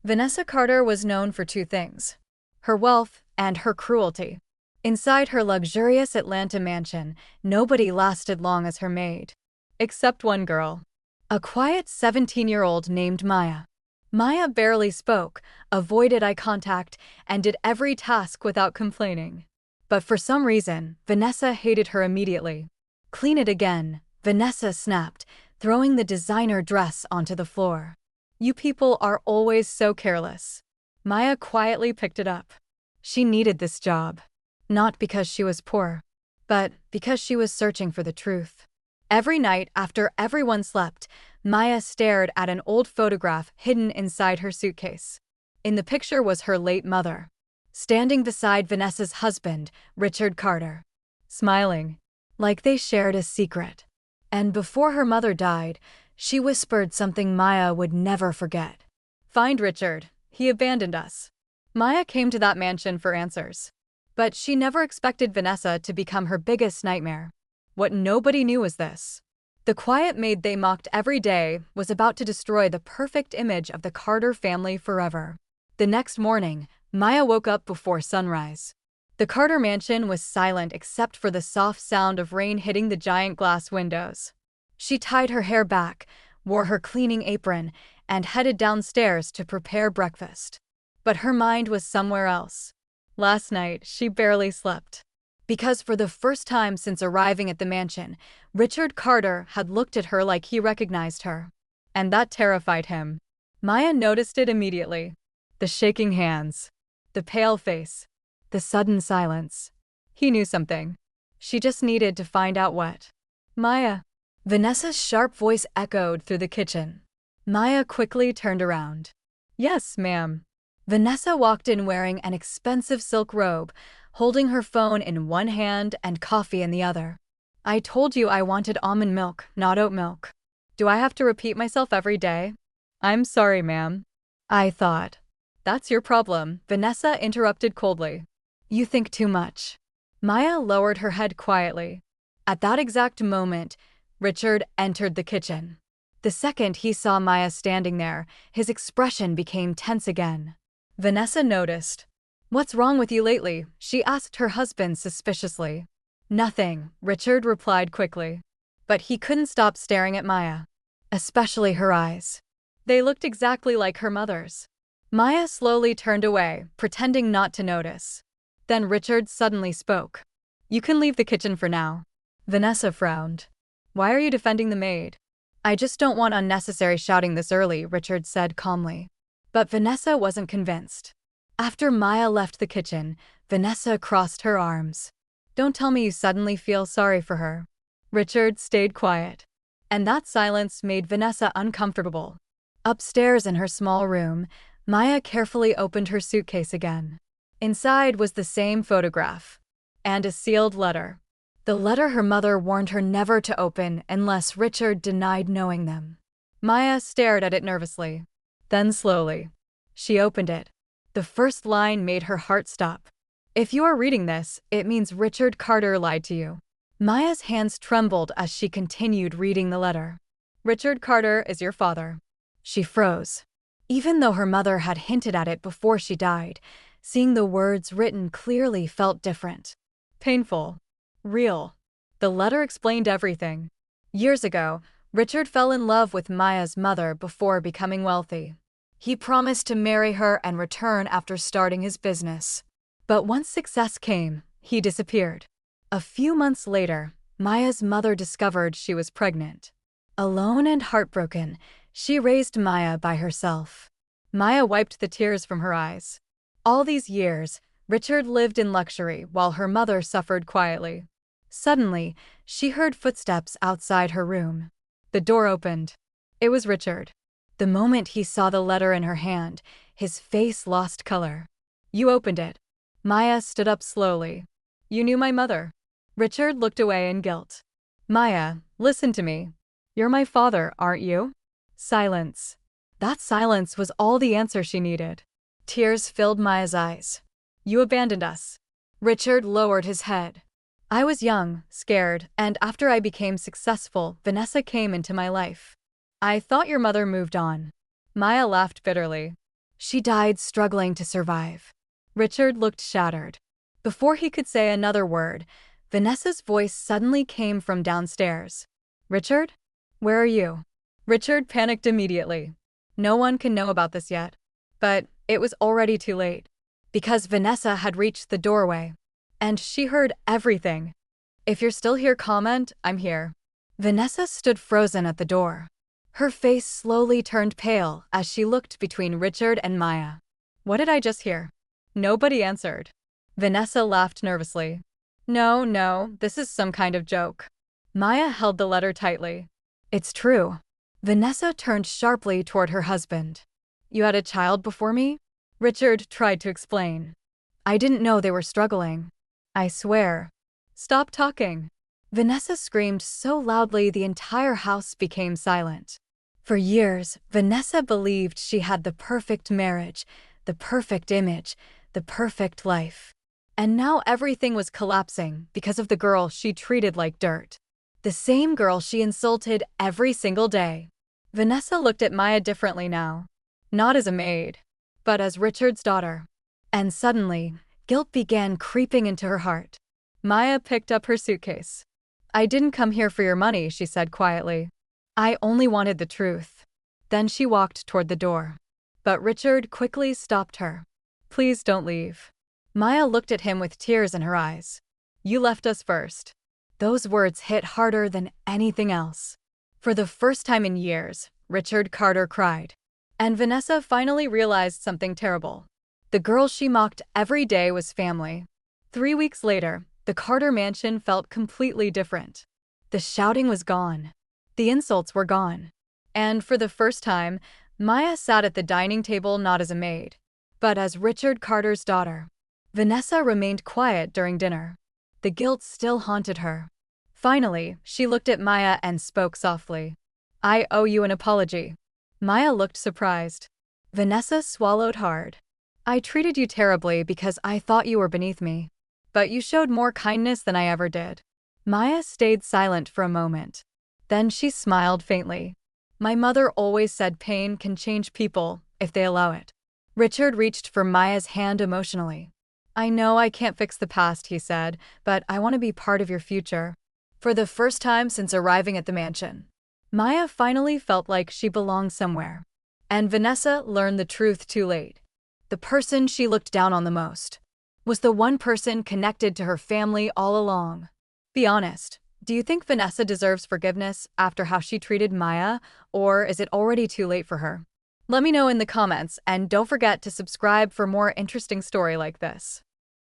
Vanessa Carter was known for two things: her wealth and her cruelty. Inside her luxurious Atlanta mansion, nobody lasted long as her maid. Except one girl. A quiet 17-year-old named Maya. Maya barely spoke, avoided eye contact, and did every task without complaining. But for some reason, Vanessa hated her immediately. "Clean it again," Vanessa snapped, throwing the designer dress onto the floor. "You people are always so careless." Maya quietly picked it up. She needed this job. Not because she was poor, but because she was searching for the truth. Every night after everyone slept, Maya stared at an old photograph hidden inside her suitcase. In the picture was her late mother, standing beside Vanessa's husband, Richard Carter, smiling, like they shared a secret. And before her mother died, she whispered something Maya would never forget. "Find Richard. He abandoned us." Maya came to that mansion for answers. But she never expected Vanessa to become her biggest nightmare. What nobody knew was this: the quiet maid they mocked every day was about to destroy the perfect image of the Carter family forever. The next morning, Maya woke up before sunrise. The Carter mansion was silent except for the soft sound of rain hitting the giant glass windows. She tied her hair back, wore her cleaning apron, and headed downstairs to prepare breakfast. But her mind was somewhere else. Last night, she barely slept. Because for the first time since arriving at the mansion, Richard Carter had looked at her like he recognized her. And that terrified him. Maya noticed it immediately. The shaking hands, the pale face, the sudden silence. He knew something. She just needed to find out what. "Maya." Vanessa's sharp voice echoed through the kitchen. Maya quickly turned around. "Yes, ma'am." Vanessa walked in wearing an expensive silk robe, holding her phone in one hand and coffee in the other. "I told you I wanted almond milk, not oat milk. Do I have to repeat myself every day?" "I'm sorry, ma'am." "I thought." "That's your problem," Vanessa interrupted coldly. "You think too much." Maya lowered her head quietly. At that exact moment, Richard entered the kitchen. The second he saw Maya standing there, his expression became tense again. Vanessa noticed. "What's wrong with you lately?" she asked her husband suspiciously. "Nothing," Richard replied quickly. But he couldn't stop staring at Maya. Especially her eyes. They looked exactly like her mother's. Maya slowly turned away, pretending not to notice. Then Richard suddenly spoke. "You can leave the kitchen for now." Vanessa frowned. "Why are you defending the maid?" "I just don't want unnecessary shouting this early," Richard said calmly. But Vanessa wasn't convinced. After Maya left the kitchen, Vanessa crossed her arms. "Don't tell me you suddenly feel sorry for her." Richard stayed quiet. And that silence made Vanessa uncomfortable. Upstairs in her small room, Maya carefully opened her suitcase again. Inside was the same photograph. And a sealed letter. The letter her mother warned her never to open unless Richard denied knowing them. Maya stared at it nervously. Then slowly, she opened it. The first line made her heart stop. "If you are reading this, it means Richard Carter lied to you." Maya's hands trembled as she continued reading the letter. "Richard Carter is your father." She froze. Even though her mother had hinted at it before she died, seeing the words written clearly felt different. Painful. Real. The letter explained everything. Years ago, Richard fell in love with Maya's mother before becoming wealthy. He promised to marry her and return after starting his business. But once success came, he disappeared. A few months later, Maya's mother discovered she was pregnant. Alone and heartbroken, she raised Maya by herself. Maya wiped the tears from her eyes. All these years, Richard lived in luxury while her mother suffered quietly. Suddenly, she heard footsteps outside her room. The door opened. It was Richard. The moment he saw the letter in her hand, his face lost color. "You opened it." Maya stood up slowly. "You knew my mother." Richard looked away in guilt. "Maya, listen to me. You're my father, aren't you?" Silence. That silence was all the answer she needed. Tears filled Maya's eyes. "You abandoned us." Richard lowered his head. "I was young, scared, and after I became successful, Vanessa came into my life. I thought your mother moved on." Maya laughed bitterly. She died struggling to survive. Richard looked shattered. Before he could say another word, Vanessa's voice suddenly came from downstairs. Richard? Where are you? Richard panicked immediately. No one can know about this yet. But it was already too late. Because Vanessa had reached the doorway. And she heard everything. If you're still here, comment, I'm here. Vanessa stood frozen at the door. Her face slowly turned pale as she looked between Richard and Maya. What did I just hear? Nobody answered. Vanessa laughed nervously. No, this is some kind of joke. Maya held the letter tightly. It's true. Vanessa turned sharply toward her husband. You had a child before me? Richard tried to explain. I didn't know they were struggling. I swear. Stop talking. Vanessa screamed so loudly the entire house became silent. For years, Vanessa believed she had the perfect marriage, the perfect image, the perfect life. And now everything was collapsing because of the girl she treated like dirt. The same girl she insulted every single day. Vanessa looked at Maya differently now. Not as a maid, but as Richard's daughter. And suddenly, guilt began creeping into her heart. Maya picked up her suitcase. I didn't come here for your money, she said quietly. I only wanted the truth. Then she walked toward the door. But Richard quickly stopped her. Please don't leave. Maya looked at him with tears in her eyes. You left us first. Those words hit harder than anything else. For the first time in years, Richard Carter cried. And Vanessa finally realized something terrible. The girl she mocked every day was family. 3 weeks later, the Carter mansion felt completely different. The shouting was gone. The insults were gone. And for the first time, Maya sat at the dining table not as a maid, but as Richard Carter's daughter. Vanessa remained quiet during dinner. The guilt still haunted her. Finally, she looked at Maya and spoke softly. I owe you an apology. Maya looked surprised. Vanessa swallowed hard. I treated you terribly because I thought you were beneath me. But you showed more kindness than I ever did. Maya stayed silent for a moment. Then she smiled faintly. My mother always said pain can change people if they allow it. Richard reached for Maya's hand emotionally. I know I can't fix the past, he said, but I want to be part of your future. For the first time since arriving at the mansion, Maya finally felt like she belonged somewhere. And Vanessa learned the truth too late. The person she looked down on the most was the one person connected to her family all along. Be honest, do you think Vanessa deserves forgiveness after how she treated Maya, or is it already too late for her? Let me know in the comments, and don't forget to subscribe for more interesting story like this.